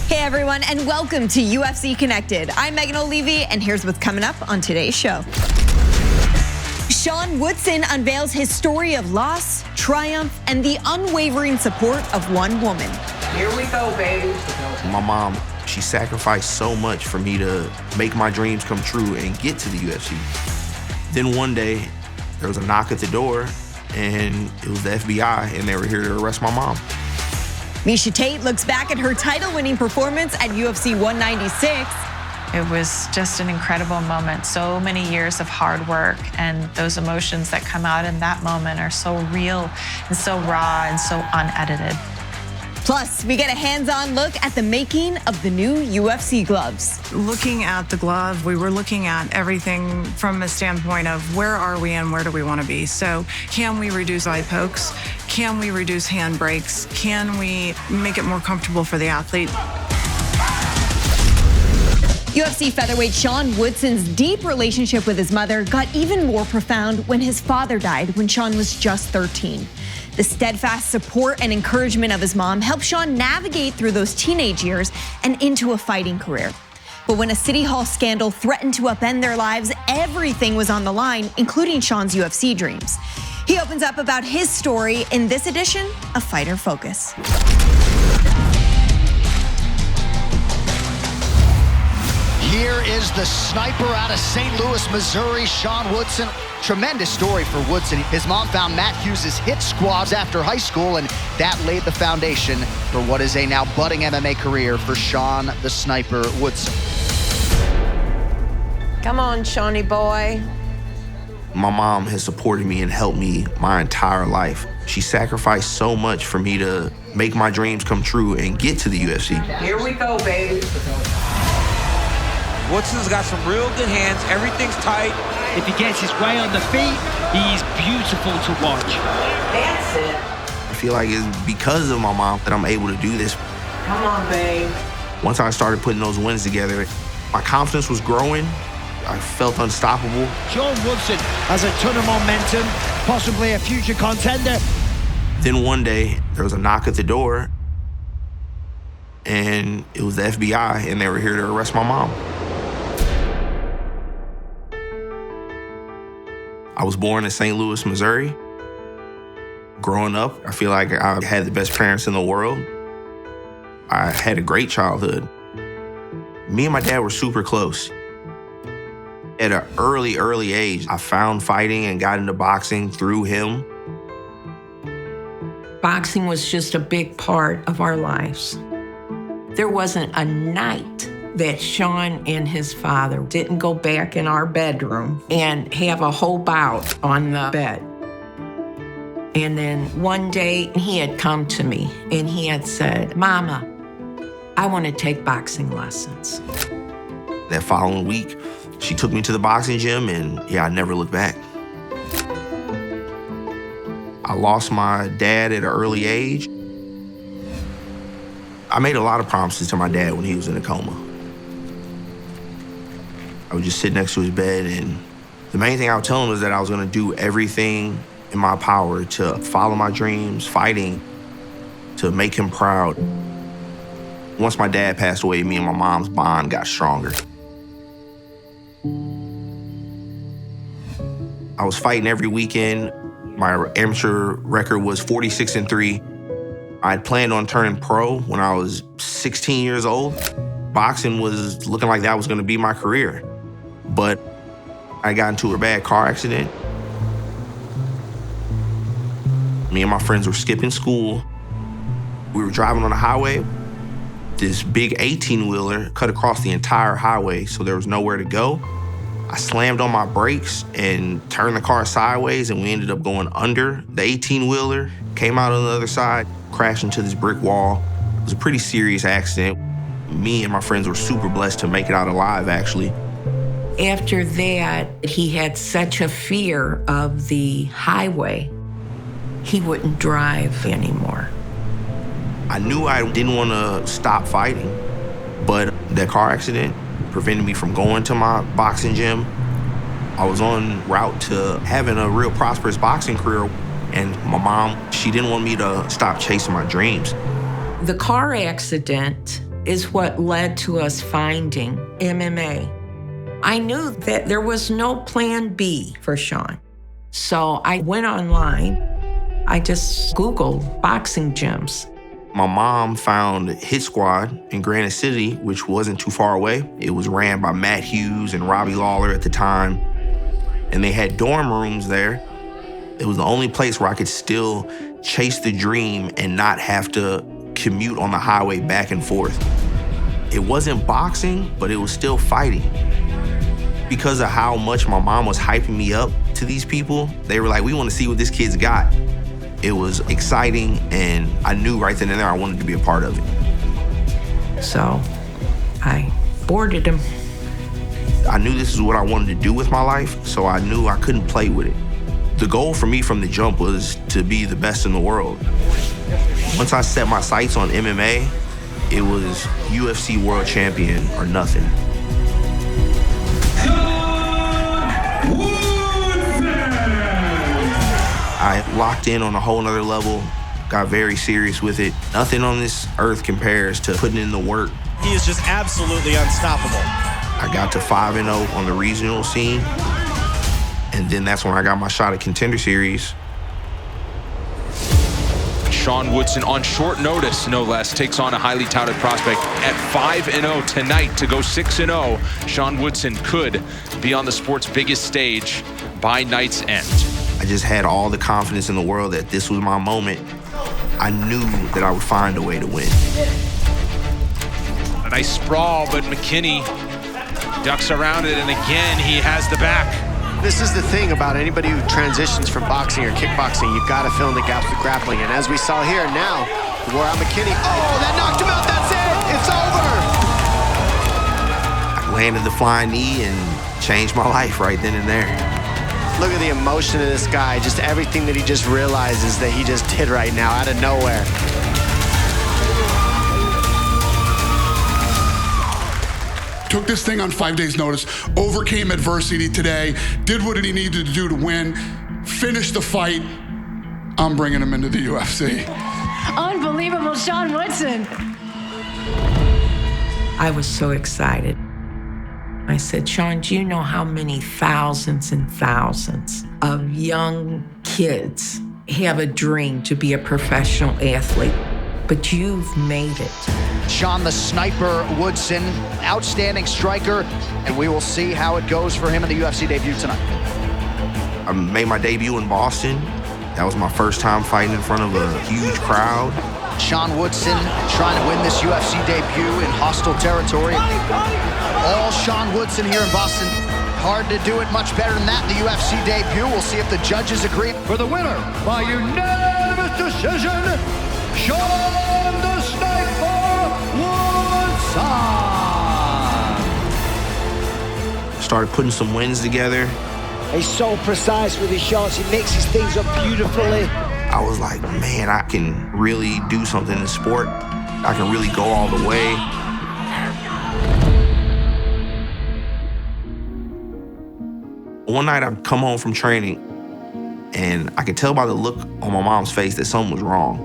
Hey everyone, and welcome to UFC Connected. I'm Megan O'Leary, and here's what's coming up on today's show. Sean Woodson unveils his story of loss, triumph, and the unwavering support of one woman. Here we go, baby. My mom, she sacrificed so much for me to make my dreams come true and get to the UFC. Then one day, there was a knock at the door, and it was the FBI, and they were here to arrest my mom. Miesha Tate looks back at her title-winning performance at UFC 196. It was just an incredible moment. So many years of hard work, and those emotions that come out in that moment are so real and so raw and so unedited. Plus, we get a hands-on look at the making of the new UFC gloves. Looking at the glove, we were looking at everything from a standpoint of where are we and where do we want to be. So can we reduce eye pokes? Can we reduce hand brakes? Can we make it more comfortable for the athlete? UFC featherweight Sean Woodson's deep relationship with his mother got even more profound when his father died when Sean was just 13. The steadfast support and encouragement of his mom helped Sean navigate through those teenage years and into a fighting career. But when a City Hall scandal threatened to upend their lives, everything was on the line, including Sean's UFC dreams. He opens up about his story in this edition of Fighter Focus. Here is the sniper out of St. Louis, Missouri, Sean Woodson. Tremendous story for Woodson. His mom found Matt Hughes' hit squads after high school, and that laid the foundation for what is a now budding MMA career for Sean the Sniper Woodson. Come on, Shawnee boy. My mom has supported me and helped me my entire life. She sacrificed so much for me to make my dreams come true and get to the UFC. Here we go, baby. Woodson's got some real good hands. Everything's tight. If he gets his way on the feet, he's beautiful to watch. That's it. I feel like it's because of my mom that I'm able to do this. Come on, babe. Once I started putting those wins together, my confidence was growing. I felt unstoppable. Sean Woodson has a ton of momentum, possibly a future contender. Then one day, there was a knock at the door, and it was the FBI, and they were here to arrest my mom. I was born in St. Louis, Missouri. Growing up, I feel like I had the best parents in the world. I had a great childhood. Me and my dad were super close. At an early age, I found fighting and got into boxing through him. Boxing was just a big part of our lives. There wasn't a night that Sean and his father didn't go back in our bedroom and have a whole bout on the bed. And then one day he had come to me and he had said, "Mama, I want to take boxing lessons." That following week, she took me to the boxing gym, and yeah, I never looked back. I lost my dad at an early age. I made a lot of promises to my dad when he was in a coma. I would just sit next to his bed, and the main thing I would tell him was that I was gonna do everything in my power to follow my dreams, fighting to make him proud. Once my dad passed away, me and my mom's bond got stronger. I was fighting every weekend. My amateur record was 46-3. I had planned on turning pro when I was 16 years old. Boxing was looking like that was gonna be my career. But I got into a bad car accident. Me and my friends were skipping school. We were driving on the highway. This big 18-wheeler cut across the entire highway, so there was nowhere to go. I slammed on my brakes and turned the car sideways, and we ended up going under the 18-wheeler, came out on the other side, crashed into this brick wall. It was a pretty serious accident. Me and my friends were super blessed to make it out alive, actually. After that, he had such a fear of the highway, he wouldn't drive anymore. I knew I didn't want to stop fighting, but that car accident prevented me from going to my boxing gym. I was en route to having a real prosperous boxing career, and my mom, she didn't want me to stop chasing my dreams. The car accident is what led to us finding MMA. I knew that there was no plan B for Sean. So I went online. I just Googled boxing gyms. My mom found Hit Squad in Granite City, which wasn't too far away. It was ran by Matt Hughes and Robbie Lawler at the time. And they had dorm rooms there. It was the only place where I could still chase the dream and not have to commute on the highway back and forth. It wasn't boxing, but it was still fighting. Because of how much my mom was hyping me up to these people, they were like, we want to see what this kid's got. It was exciting, and I knew right then and there I wanted to be a part of it. So I boarded him. I knew this is what I wanted to do with my life, so I knew I couldn't play with it. The goal for me from the jump was to be the best in the world. Once I set my sights on MMA, it was UFC World Champion or nothing. I locked in on a whole nother level, got very serious with it. Nothing on this earth compares to putting in the work. He is just absolutely unstoppable. I got to 5-0 on the regional scene, and then that's when I got my shot at Contender Series. Sean Woodson, on short notice, no less, takes on a highly touted prospect at 5-0 tonight to go 6-0. Sean Woodson could be on the sport's biggest stage by night's end. I just had all the confidence in the world that this was my moment. I knew that I would find a way to win. A nice sprawl, but McKinney ducks around it, and again, he has the back. This is the thing about anybody who transitions from boxing or kickboxing. You've got to fill in the gaps with grappling. And as we saw here now, Royal McKinney, oh, that knocked him out, that's it, it's over. I landed the flying knee and changed my life right then and there. Look at the emotion of this guy, just everything that he just realizes that he just did right now out of nowhere. Took this thing on 5 days' notice, overcame adversity today, did what he needed to do to win, finished the fight. I'm bringing him into the UFC. Unbelievable, Sean Woodson. I was so excited. I said, Sean, do you know how many thousands and thousands of young kids have a dream to be a professional athlete? But you've made it. Sean the Sniper Woodson, outstanding striker, and we will see how it goes for him in the UFC debut tonight. I made my debut in Boston. That was my first time fighting in front of a huge crowd. Sean Woodson trying to win this UFC debut in hostile territory. All Sean Woodson here in Boston. Hard to do it much better than that in the UFC debut. We'll see if the judges agree. For the winner by unanimous decision, Sean the Sniper Woodson. Started putting some wins together. He's so precise with his shots. He mixes things up beautifully. I was like, man, I can really do something in the sport. I can really go all the way. One night I'd come home from training and I could tell by the look on my mom's face that something was wrong.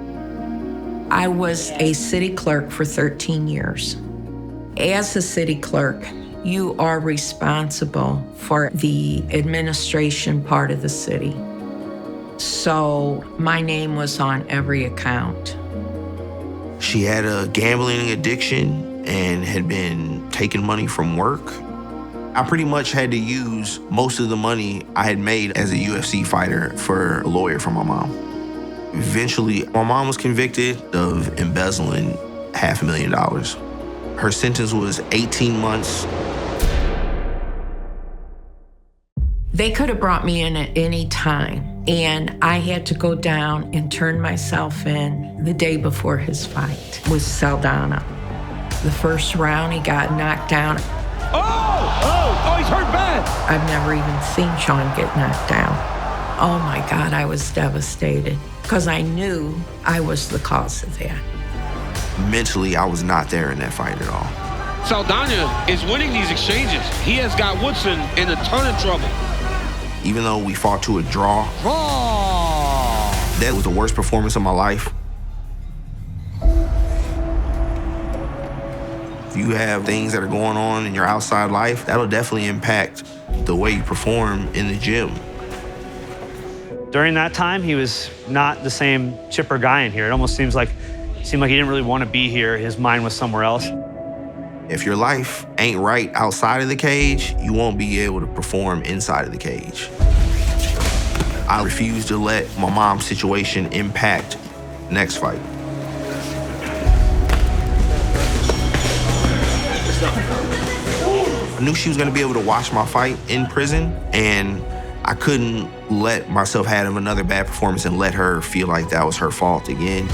I was a city clerk for 13 years. As a city clerk, you are responsible for the administration part of the city. So my name was on every account. She had a gambling addiction and had been taking money from work. I pretty much had to use most of the money I had made as a UFC fighter for a lawyer for my mom. Eventually, my mom was convicted of embezzling $500,000. Her sentence was 18 months. They could have brought me in at any time, and I had to go down and turn myself in the day before his fight with Saldana. The first round, he got knocked down. Oh, he's hurt bad. I've never even seen Sean get knocked down. Oh my God, I was devastated because I knew I was the cause of that. Mentally, I was not there in that fight at all. Saldana is winning these exchanges. He has got Woodson in a ton of trouble. Even though we fought to a draw, that was the worst performance of my life. If you have things that are going on in your outside life, that'll definitely impact the way you perform in the gym. During that time, he was not the same chipper guy in here. It almost seemed like he didn't really want to be here. His mind was somewhere else. If your life ain't right outside of the cage, you won't be able to perform inside of the cage. I refuse to let my mom's situation impact the next fight. I knew she was gonna be able to watch my fight in prison, and I couldn't let myself have another bad performance and let her feel like that was her fault again.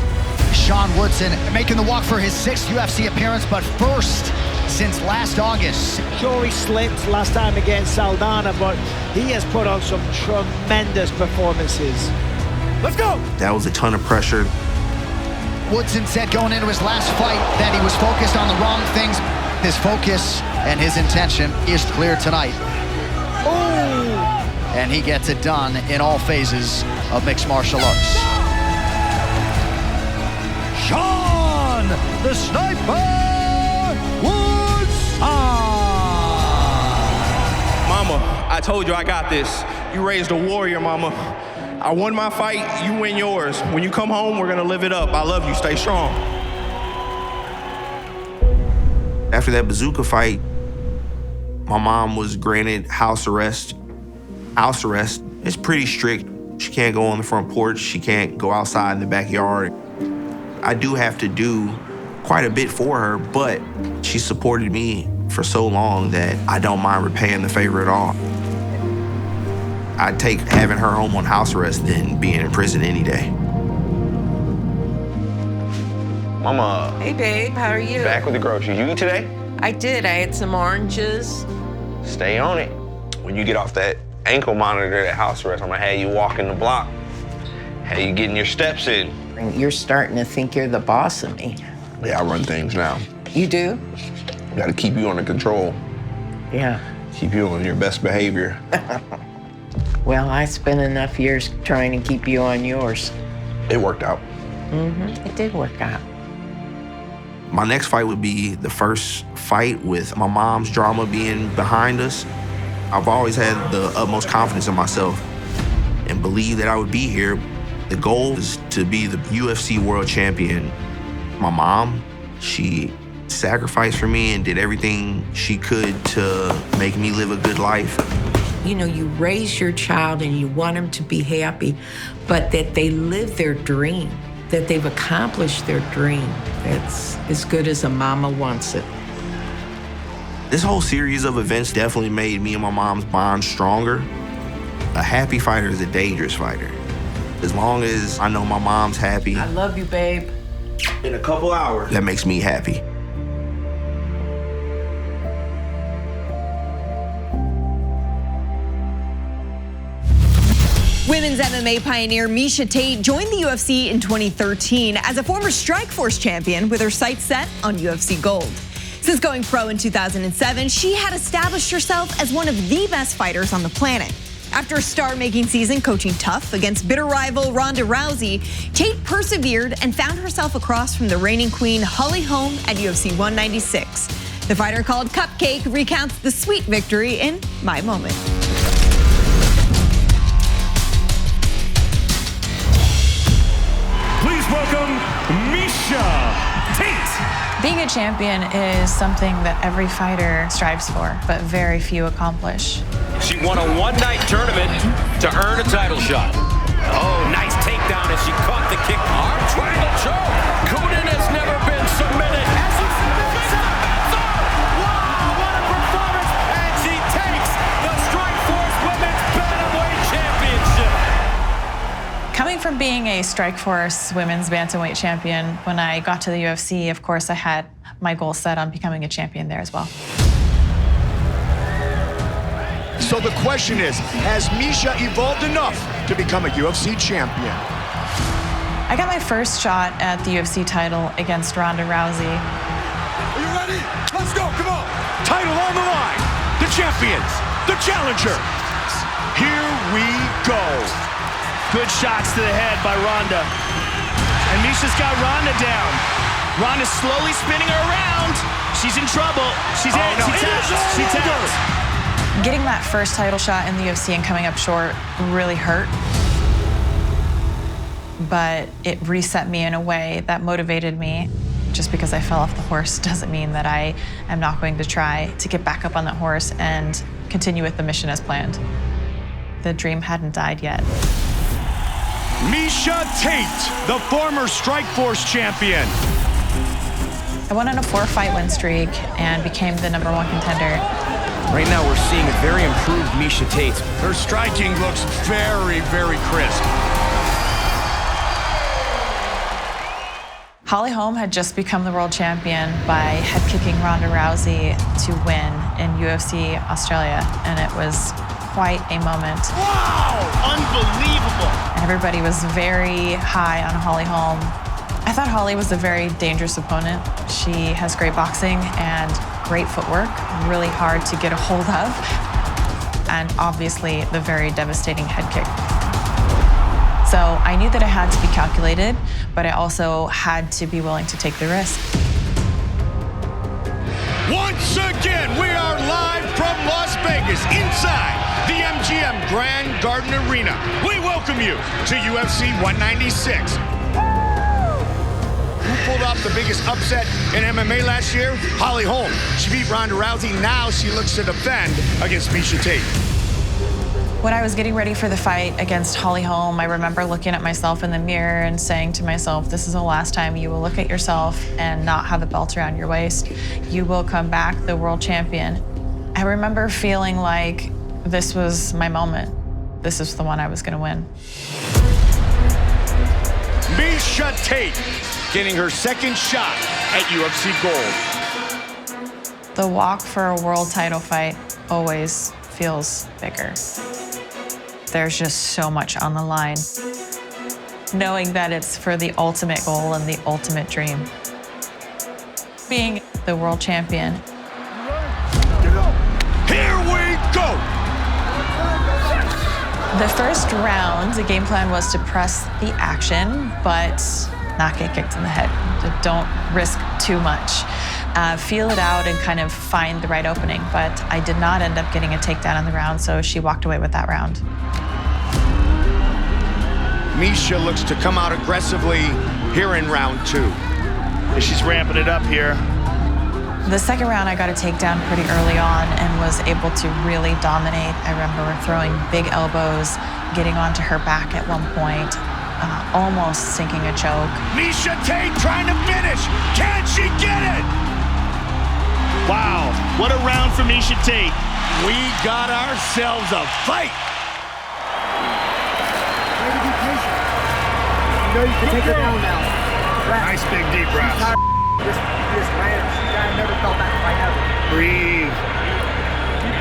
Sean Woodson making the walk for his 6th UFC appearance, but first since last August. Sure, he slipped last time against Saldana, but he has put on some tremendous performances. Let's go! That was a ton of pressure. Woodson said going into his last fight that he was focused on the wrong things. His focus and his intention is clear tonight. Oh! And he gets it done in all phases of mixed martial arts. Sean, the Sniper Woodson! Mama, I told you I got this. You raised a warrior, Mama. I won my fight, you win yours. When you come home, we're gonna live it up. I love you, stay strong. After that bazooka fight, my mom was granted house arrest. House arrest is pretty strict. She can't go on the front porch. She can't go outside in the backyard. I do have to do quite a bit for her, but she supported me for so long that I don't mind repaying the favor at all. I'd take having her home on house arrest than being in prison any day. Mama. Hey, babe, how are you? Back with the groceries. You eat today? I did. I had some oranges. Stay on it. When you get off that ankle monitor at house arrest, I'm gonna have you walking the block. Have you getting your steps in. You're starting to think you're the boss of me. Yeah, I run things now. You do? Gotta keep you under control. Yeah. Keep you on your best behavior. Well, I spent enough years trying to keep you on yours. It worked out. It did work out. My next fight would be the first fight with my mom's drama being behind us. I've always had the utmost confidence in myself and believed that I would be here. The goal is to be the UFC world champion. My mom, she sacrificed for me and did everything she could to make me live a good life. You know, you raise your child and you want them to be happy, but that they live their dream, that they've accomplished their dream. That's as good as a mama wants it. This whole series of events definitely made me and my mom's bond stronger. A happy fighter is a dangerous fighter. As long as I know my mom's happy. I love you, babe. In a couple hours. That makes me happy. Women's MMA pioneer Miesha Tate joined the UFC in 2013 as a former Strikeforce champion with her sights set on UFC Gold. Since going pro in 2007, she had established herself as one of the best fighters on the planet. After a star-making season coaching tough against bitter rival Ronda Rousey, Tate persevered and found herself across from the reigning queen Holly Holm at UFC 196. The fighter called Cupcake recounts the sweet victory in My Moment. Please welcome Miesha Tate. Being a champion is something that every fighter strives for, but very few accomplish. She won a one-night tournament to earn a title shot. Oh, nice takedown as she caught the kick. Arm triangle choke. Coonan has never been submitted. As he submits her. Wow, what a performance. And she takes the Strikeforce Women's Bantamweight Championship. Coming from being a Strikeforce Women's Bantamweight champion, when I got to the UFC, of course, I had my goal set on becoming a champion there as well. So the question is, has Miesha evolved enough to become a UFC champion? I got my first shot at the UFC title against Ronda Rousey. Are you ready? Let's go, come on. Title on the line. The champions, the challenger. Here we go. Good shots to the head by Ronda. And Miesha's got Ronda down. Ronda's slowly spinning her around. She's in trouble. She tapped. Getting that first title shot in the UFC and coming up short really hurt. But it reset me in a way that motivated me. Just because I fell off the horse doesn't mean that I am not going to try to get back up on that horse and continue with the mission as planned. The dream hadn't died yet. Miesha Tate, the former Strikeforce champion. I went on a 4-fight win streak and became the #1 contender. Right now, we're seeing a very improved Miesha Tate. Her striking looks very, very crisp. Holly Holm had just become the world champion by head-kicking Ronda Rousey to win in UFC Australia, and it was quite a moment. Wow! Unbelievable! And everybody was very high on Holly Holm. I thought Holly was a very dangerous opponent. She has great boxing and great footwork, really hard to get a hold of, and obviously the very devastating head kick. So I knew that I had to be calculated, but I also had to be willing to take the risk. Once again, we are live from Las Vegas, inside the MGM Grand Garden Arena. We welcome you to UFC 196. Who pulled off the biggest upset in MMA last year? Holly Holm. She beat Ronda Rousey. Now she looks to defend against Miesha Tate. When I was getting ready for the fight against Holly Holm, I remember looking at myself in the mirror and saying to myself, this is the last time you will look at yourself and not have a belt around your waist. You will come back the world champion. I remember feeling like this was my moment. This is the one I was gonna win. Miesha Tate getting her second shot at UFC Gold. The walk for a world title fight always feels bigger. There's just so much on the line. Knowing that it's for the ultimate goal and the ultimate dream. Being the world champion. Here we go! The first round, the game plan was to press the action, but not get kicked in the head. Don't risk too much. Feel it out and kind of find the right opening, but I did not end up getting a takedown in the round, so she walked away with that round. Miesha looks to come out aggressively here in round 2. She's ramping it up here. The second round, I got a takedown pretty early on and was able to really dominate. I remember throwing big elbows, getting onto her back at one point, almost sinking a choke. Miesha Tate trying to finish. Can she get it? Wow, what a round for Miesha Tate. We got ourselves a fight. You know you can take her down now. Nice big deep breath. Just ran. I never felt that fight ever. Breathe.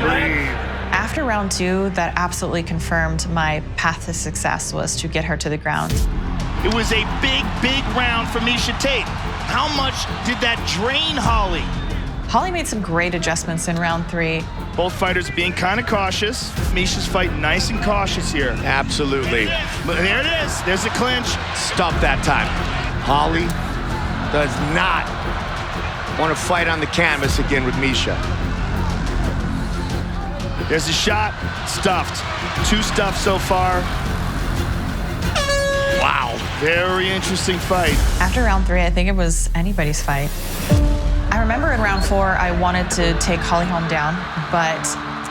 Breathe. After round 2, that absolutely confirmed my path to success was to get her to the ground. It was a big, big round for Miesha Tate. How much did that drain Holly? Holly made some great adjustments in round 3. Both fighters being kind of cautious. Miesha's fighting nice and cautious here. Absolutely. But there it is. There's a clinch. Stop that time. Holly does not want to fight on the canvas again with Miesha. There's a shot. Stuffed. 2 stuffed so far. Wow. Very interesting fight. After round 3, I think it was anybody's fight. I remember in round 4, I wanted to take Holly Holm down, but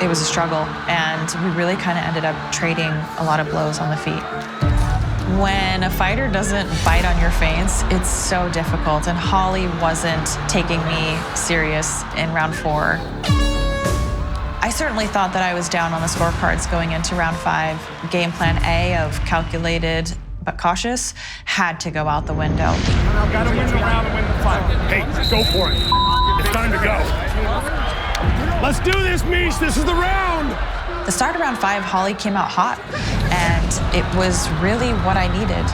it was a struggle, and we really kind of ended up trading a lot of blows on the feet. When a fighter doesn't bite on your feints, it's so difficult, and Holly wasn't taking me serious in round 4. I certainly thought that I was down on the scorecards going into round 5. Game plan A of calculated but cautious had to go out the window. Gotta win the round and win the fight. Hey, go for it. It's time to go. Let's do this, Miesha. This is the round. The start of round 5, Holly came out hot, and it was really what I needed.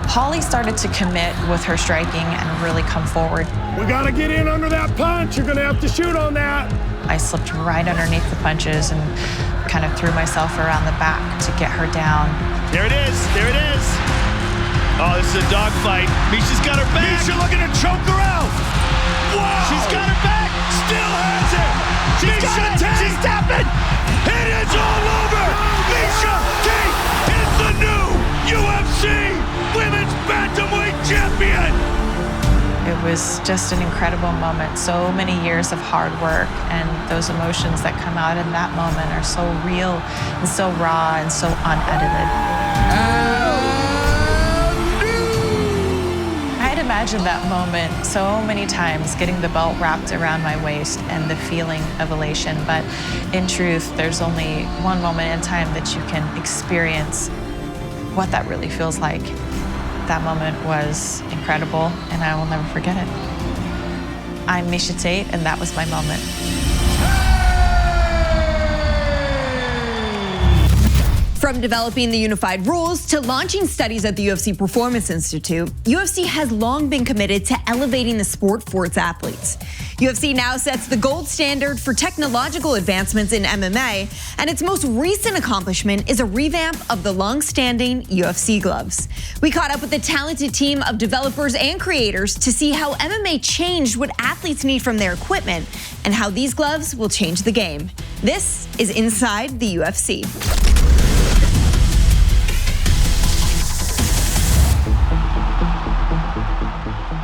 Holly started to commit with her striking and really come forward. We gotta get in under that punch. You're gonna have to shoot on that. I slipped right underneath the punches and kind of threw myself around the back to get her down. There it is. There it is. Oh, this is a dogfight. Miesha's got her back. Miesha looking to choke her out. Wow. She's got her back. Still has it. She's got was just an incredible moment. So many years of hard work, and those emotions that come out in that moment are so real and so raw and so unedited. I had imagined that moment so many times, getting the belt wrapped around my waist and the feeling of elation. But in truth, there's only one moment in time that you can experience what that really feels like. That moment was incredible, and I will never forget it. I'm Miesha Tate, and that was my moment. From developing the unified rules to launching studies at the UFC Performance Institute, UFC has long been committed to elevating the sport for its athletes. UFC now sets the gold standard for technological advancements in MMA, and its most recent accomplishment is a revamp of the long-standing UFC Gloves. We caught up with a talented team of developers and creators to see how MMA changed what athletes need from their equipment and how these gloves will change the game. This is Inside the UFC.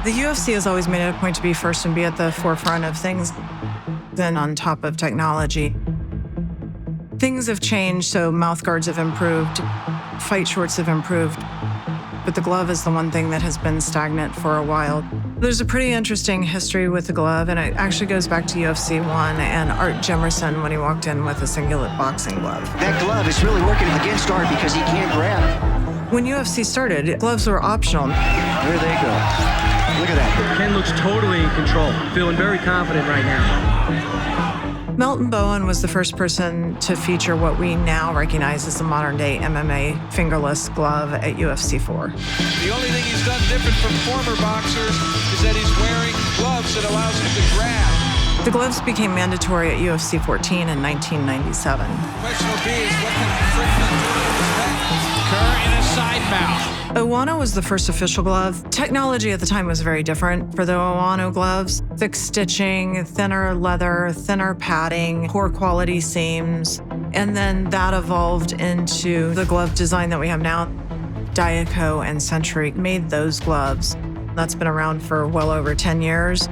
The UFC has always made it a point to be first and be at the forefront of things, then on top of technology. Things have changed, so mouth guards have improved, fight shorts have improved, but the glove is the one thing that has been stagnant for a while. There's a pretty interesting history with the glove, and it actually goes back to UFC 1 and Art Jemerson when he walked in with a Cingulate boxing glove. That glove is really working against Art because he can't grab. When UFC started, gloves were optional. There they go. Look at that. Ken looks totally in control, feeling very confident right now. Melton Bowen was the first person to feature what we now recognize as the modern-day MMA fingerless glove at UFC 4. The only thing he's done different from former boxers is that he's wearing gloves that allows him to grab. The gloves became mandatory at UFC 14 in 1997. The question will be is what can Frickman do with his back? Kerr in a side mount. Owano was the first official glove. Technology at the time was very different. For the Owano gloves, thick stitching, thinner leather, thinner padding, poor quality seams. And then that evolved into the glove design that we have now. Diaco and Century made those gloves. That's been around for well over 10 years.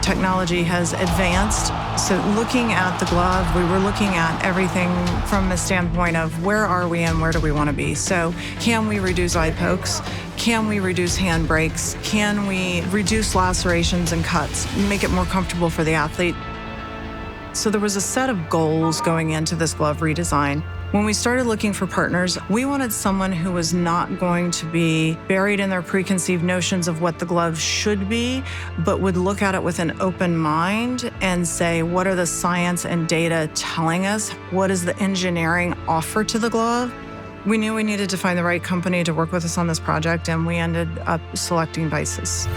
Technology has advanced. So looking at the glove, we were looking at everything from a standpoint of where are we and where do we want to be? So can we reduce eye pokes? Can we reduce hand breaks? Can we reduce lacerations and cuts, make it more comfortable for the athlete? So there was a set of goals going into this glove redesign. When we started looking for partners, we wanted someone who was not going to be buried in their preconceived notions of what the glove should be, but would look at it with an open mind and say, what are the science and data telling us? What is the engineering offer to the glove? We knew we needed to find the right company to work with us on this project, and we ended up selecting Vices.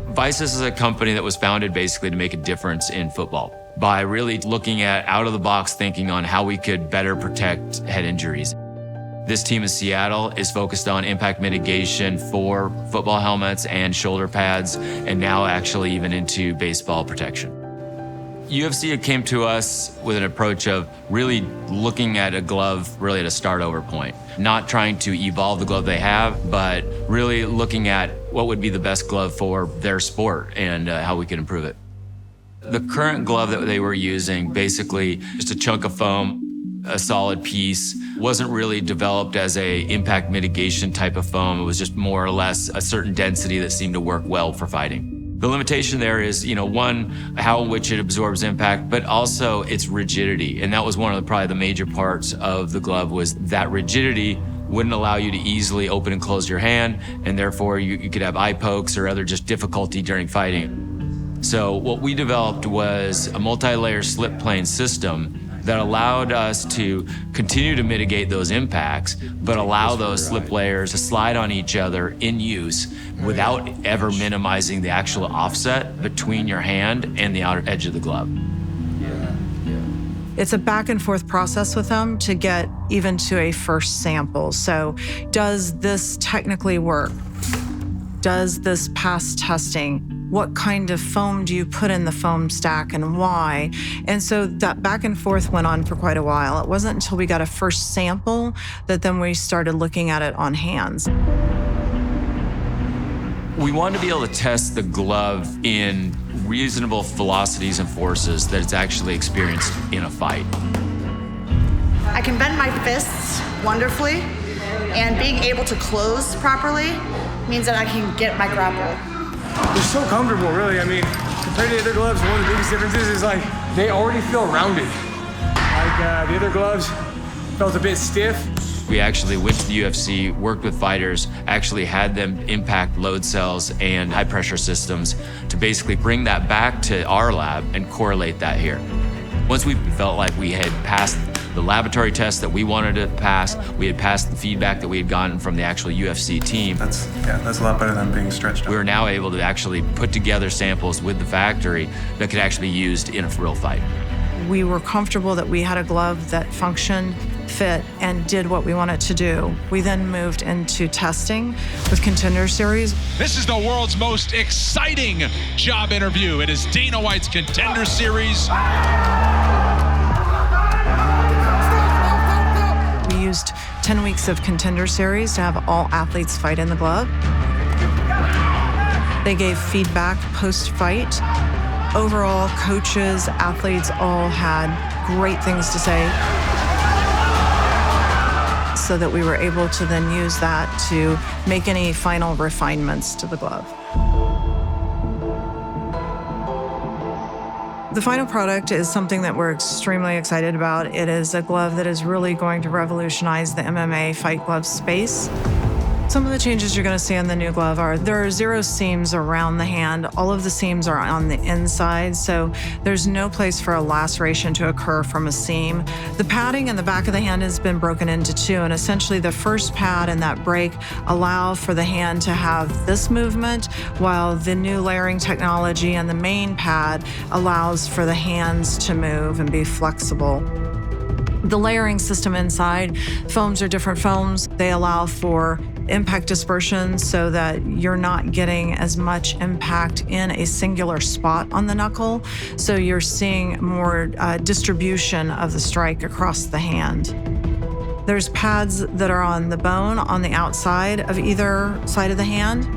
Vices is a company that was founded basically to make a difference in football by really looking at out-of-the-box thinking on how we could better protect head injuries. This team in Seattle is focused on impact mitigation for football helmets and shoulder pads, and now actually even into baseball protection. UFC came to us with an approach of really looking at a glove really at a start-over point. Not trying to evolve the glove they have, but really looking at what would be the best glove for their sport and how we could improve it. The current glove that they were using, basically just a chunk of foam, a solid piece, wasn't really developed as a impact mitigation type of foam. It was just more or less a certain density that seemed to work well for fighting. The limitation there is, one, how in which it absorbs impact, but also its rigidity. And that was one of probably the major parts of the glove was that rigidity wouldn't allow you to easily open and close your hand, and therefore you could have eye pokes or other just difficulty during fighting. So what we developed was a multi-layer slip plane system that allowed us to continue to mitigate those impacts, but allow those slip layers to slide on each other in use without ever minimizing the actual offset between your hand and the outer edge of the glove. It's a back and forth process with them to get even to a first sample. So does this technically work? Does this pass testing? What kind of foam do you put in the foam stack and why? And so that back and forth went on for quite a while. It wasn't until we got a first sample that then we started looking at it on hands. We wanted to be able to test the glove in reasonable velocities and forces that it's actually experienced in a fight. I can bend my fists wonderfully, and being able to close properly means that I can get my grapple. They're so comfortable, really. I mean, compared to the other gloves, one of the biggest differences is like they already feel rounded. Like the other gloves felt a bit stiff. We actually went to the UFC, worked with fighters, actually had them impact load cells and high pressure systems to basically bring that back to our lab and correlate that here. Once we felt like we had passed the laboratory test that we wanted to pass, we had passed the feedback that we had gotten from the actual UFC team. That's a lot better than being stretched out. We were now able to actually put together samples with the factory that could actually be used in a real fight. We were comfortable that we had a glove that functioned, fit, and did what we wanted to do. We then moved into testing with Contender Series. This is the world's most exciting job interview. It is Dana White's Contender Series. We used 10 weeks of Contender Series to have all athletes fight in the glove. They gave feedback post-fight. Overall, coaches, athletes all had great things to say, so that we were able to then use that to make any final refinements to the glove. The final product is something that we're extremely excited about. It is a glove that is really going to revolutionize the MMA fight glove space. Some of the changes you're going to see on the new glove are there are 0 seams around the hand. All of the seams are on the inside, so there's no place for a laceration to occur from a seam. The padding in the back of the hand has been broken into 2, and essentially the first pad and that break allow for the hand to have this movement, while the new layering technology and the main pad allows for the hands to move and be flexible. The layering system inside, foams are different foams. They allow for impact dispersion so that you're not getting as much impact in a singular spot on the knuckle. So you're seeing more distribution of the strike across the hand. There's pads that are on the bone on the outside of either side of the hand.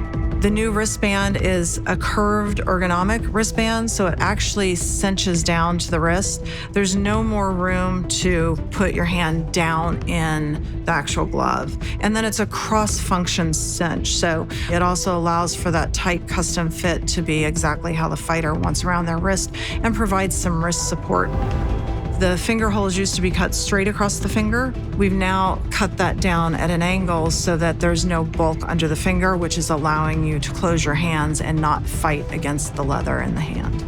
The new wristband is a curved ergonomic wristband, so it actually cinches down to the wrist. There's no more room to put your hand down in the actual glove. And then it's a cross-function cinch, so it also allows for that tight custom fit to be exactly how the fighter wants around their wrist and provides some wrist support. The finger holes used to be cut straight across the finger. We've now cut that down at an angle so that there's no bulk under the finger, which is allowing you to close your hands and not fight against the leather in the hand.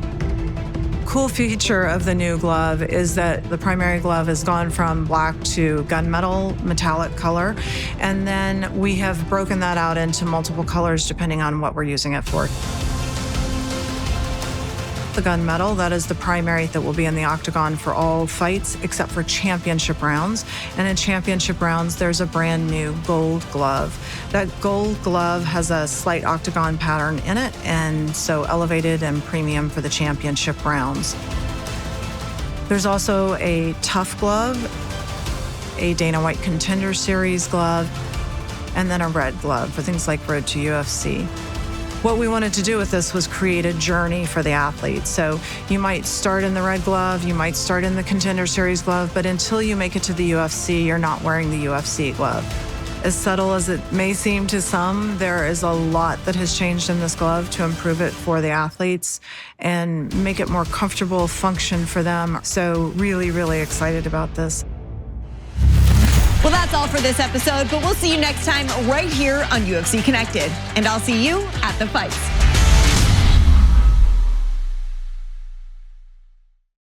Cool feature of the new glove is that the primary glove has gone from black to gunmetal metallic color, and then we have broken that out into multiple colors depending on what we're using it for. The gunmetal, that is the primary that will be in the octagon for all fights except for championship rounds. And in championship rounds, there's a brand new gold glove. That gold glove has a slight octagon pattern in it, and so elevated and premium for the championship rounds. There's also a tough glove, a Dana White Contender Series glove, and then a red glove for things like Road to UFC. What we wanted to do with this was create a journey for the athlete. So you might start in the red glove, you might start in the Contender Series glove, but until you make it to the UFC, you're not wearing the UFC glove. As subtle as it may seem to some, there is a lot that has changed in this glove to improve it for the athletes and make it more comfortable function for them. So really, really excited about this. Well, that's all for this episode, but we'll see you next time right here on UFC Connected. And I'll see you at the fights.